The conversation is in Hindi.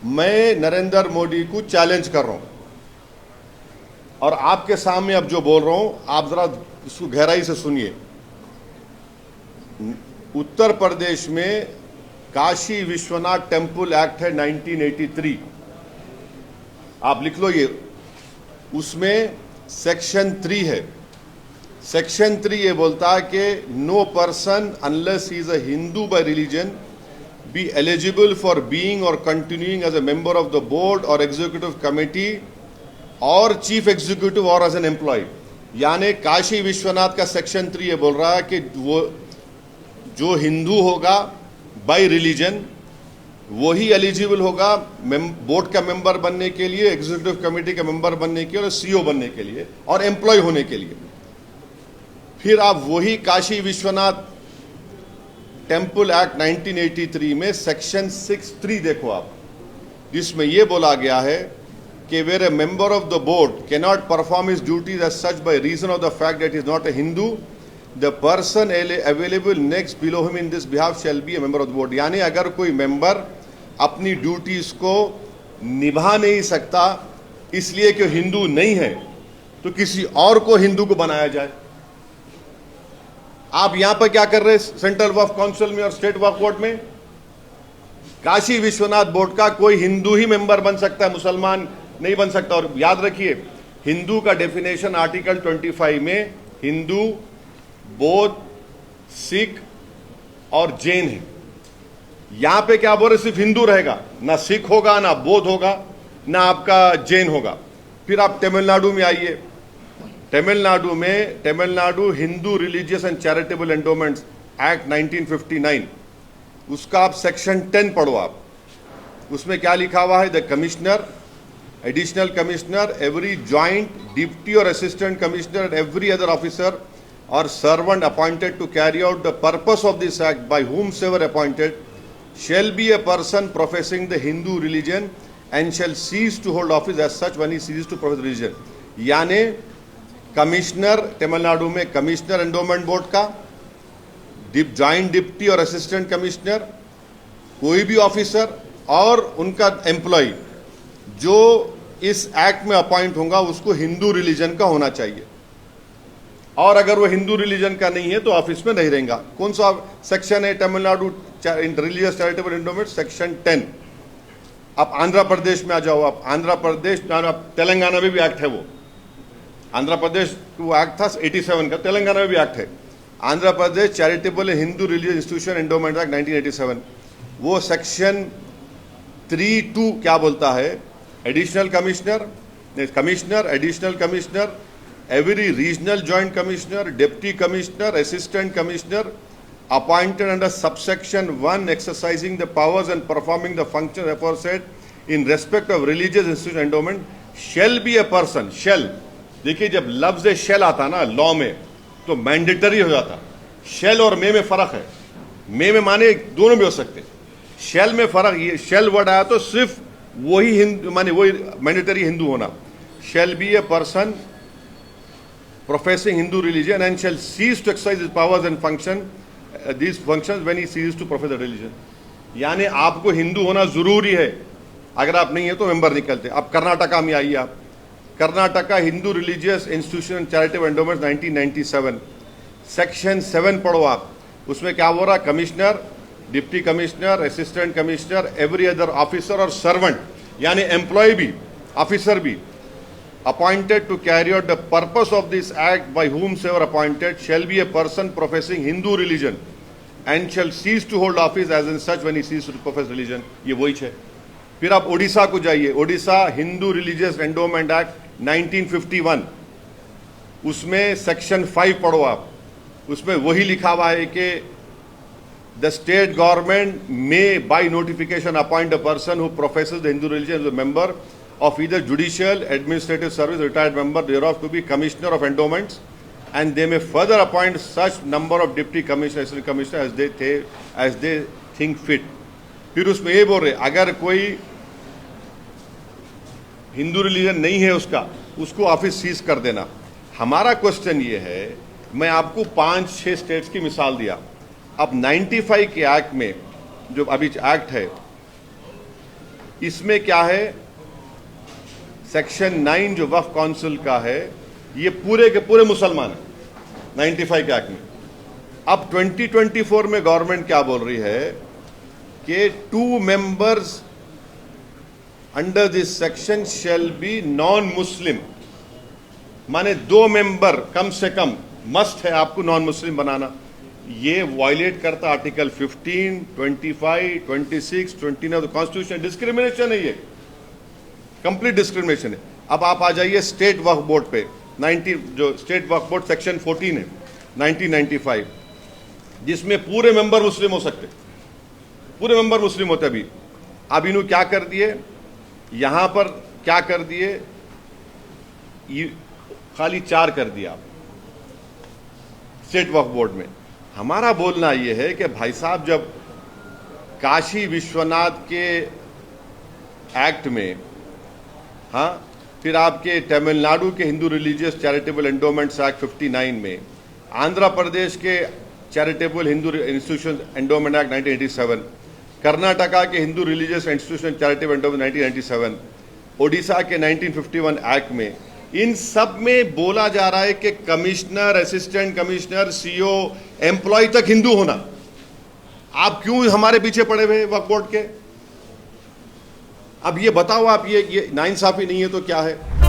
मैं नरेंद्र मोदी को चैलेंज कर रहा हूं और आपके सामने अब जो बोल रहा हूं आप जरा इसको गहराई से सुनिए। उत्तर प्रदेश में काशी विश्वनाथ टेम्पल एक्ट है 1983, आप लिख लो ये। उसमें सेक्शन 3 है। सेक्शन 3 ये बोलता है कि no person unless he is a Hindu by religion be eligible for being or continuing as a member of the board or executive committee or chief executive or as an employee। यानी काशी विश्वनाथ का सेक्शन 3 ये बोल रहा है कि वो जो हिंदू होगा बाय रिलीजन वही एलिजिबल होगा बोर्ड का मेंबर बनने के लिए, एग्जीक्यूटिव कमेटी का मेंबर बनने के लिए, सीईओ बनने के लिए और एम्प्लॉय होने के लिए। फिर आप वही काशी विश्वनाथ टेम्पल एक्ट 1983 में सेक्शन 6(3) देखो आप, जिसमें यह बोला गया है कि where a member of the board can not perform his duties as such by reason of the fact that is not a Hindu, the person available next below him in this behalf shall be a member of the board. यानी अगर कोई मेंबर अपनी ड्यूटीज को निभा नहीं सकता इसलिए कि हिंदू नहीं है तो किसी और को हिंदू को बनाया जाए। आप यहां पर क्या कर रहे हैं सेंट्रल वक्फ काउंसिल में और स्टेट वक्फ बोर्ड में? काशी विश्वनाथ बोर्ड का कोई हिंदू ही मेंबर बन सकता है, मुसलमान नहीं बन सकता। और याद रखिए हिंदू का डेफिनेशन आर्टिकल 25 में हिंदू, बौद्ध, सिख और जैन है। यहां पे क्या बोल रहे, सिर्फ हिंदू रहेगा, ना सिख होगा, ना बौद्ध होगा, ना आपका जैन होगा। फिर आप तमिलनाडु में आइए, Tamil Nadu Hindu religious and charitable endowments act 1959, उसका आप सेक्शन 10 पढ़ो आप। उसमें क्या लिखा हुआ है, the commissioner, additional commissioner, every joint deputy और assistant commissioner and every other officer और servant appointed to carry out the purpose of this act by whomsoever appointed shall be a person professing the Hindu religion and shall cease to hold office as such when he ceases to profess religion। यानी कमिश्नर, तमिलनाडु में कमिश्नर एंडोमेंट बोर्ड का, ज्वाइंट डिप्टी और असिस्टेंट कमिश्नर, कोई भी ऑफिसर और उनका एम्प्लॉय जो इस एक्ट में अपॉइंट होगा उसको हिंदू रिलीजन का होना चाहिए, और अगर वो हिंदू रिलीजन का नहीं है तो ऑफिस में नहीं रहेगा। कौन सा सेक्शन है Tamil Nadu religious charitable endowment? Section 10। आप आंध्र प्रदेश में आ जाओ, आप आंध्र प्रदेश, तेलंगाना में भी एक्ट है वो। आंध्र प्रदेश वो एक्ट था 87 का, तेलंगाना में भी एक्ट है। Andhra Pradesh charitable Hindu religious institution endowment act 1987, वो सेक्शन 3(2) क्या बोलता है, additional commissioner, additional commissioner, every regional joint commissioner, deputy commissioner, assistant commissioner appointed under subsection 1 exercising the powers and performing the functions aforesaid in respect of religious institution endowment shall be a person। shall, देखिए जब लफ्ज shall आता ना लॉ में तो मैंडेटरी हो जाता। shall और मे में फर्क है। मे में माने दोनों भी हो सकते, shall में फर्क। ये shall वर्ड आया तो सिर्फ वही हिंदू माने वही मैंडेटरी हिंदू होना। shall be a person professing Hindu religion and shall cease to exercise his powers and these functions when he ceases to profess the religion। यानी आपको हिंदू होना जरूरी है, अगर आप नहीं है तो मेंबर निकलते। अब कर्नाटका में आइए आप, Karnataka Hindu religious institution and charitable endowments 1997, section 7 पढ़ो आप। उसमें क्या हो रहा, commissioner, deputy commissioner, assistant commissioner, every other officer और सर्वेंट यानी एम्प्लॉय भी, ऑफिसर भी, appointed to carry out the purpose of this act by whomsoever appointed shall be a person professing Hindu religion and shall cease to hold office as in such when he ceases to profess religion। ये वही है। फिर आप ओडिशा को जाइए, Odisha Hindu religious endowment act 1951, उसमें सेक्शन 5 पढ़ो आप। उसमें वही लिखा हुआ है कि the state government may by notification appoint a person who professes the Hindu religion as a member of either judicial, administrative service, retired member thereof to be commissioner of endowments, and they may further appoint such number of deputy commissioner, assistant commissioner as they think fit। फिर उसमें ये बोल रहे अगर कोई हिंदू रिलीजन नहीं है उसको ऑफिस सीज कर देना। हमारा क्वेश्चन ये है, मैं आपको 5-6 स्टेट्स की मिसाल दिया। अब 95 के एक्ट में जो अभी एक्ट है इसमें क्या है, सेक्शन 9 जो वक्फ काउंसिल का है, ये पूरे के पूरे मुसलमान है 95 के एक्ट में। अब 2024 में गवर्नमेंट क्या बोल रही है कि 2 members under this section shall be non Muslim, माने 2 मेंबर कम से कम मस्ट है आपको नॉन मुस्लिम बनाना। ये वायलेट करता आर्टिकल 15, 25, 26, 29 कॉन्स्टिट्यूशन। डिस्क्रिमिनेशन है, ये कंप्लीट डिस्क्रिमिनेशन है। अब आप आ जाइए स्टेट वक्फ बोर्ड पे, 90 जो स्टेट वक्फ बोर्ड सेक्शन 14 है 1995, जिसमें पूरे मेंबर मुस्लिम हो सकते, पूरे मेंबर मुस्लिम होते। अभी अब इन्होंने क्या कर दिए, यहां पर क्या कर दिए, खाली 4 कर दिया स्टेट वक्फ बोर्ड में। हमारा बोलना यह है कि भाई साहब, जब काशी विश्वनाथ के एक्ट में, हाँ, फिर आपके तमिलनाडु के Hindu religious charitable endowments act 59 में, आंध्र प्रदेश के charitable Hindu institution endowment act 1987, Karnataka के Hindu religious institution charitable endowment 1997, Odisha के 1951 एक्ट में, इन सब में बोला जा रहा है कि commissioner, assistant commissioner, CEO, employ तक हिंदू होना। आप क्यों हमारे पीछे पड़े हुए वक्फ बोर्ड के? अब ये बताओ आप, ये नाइंसाफी नहीं है तो क्या है?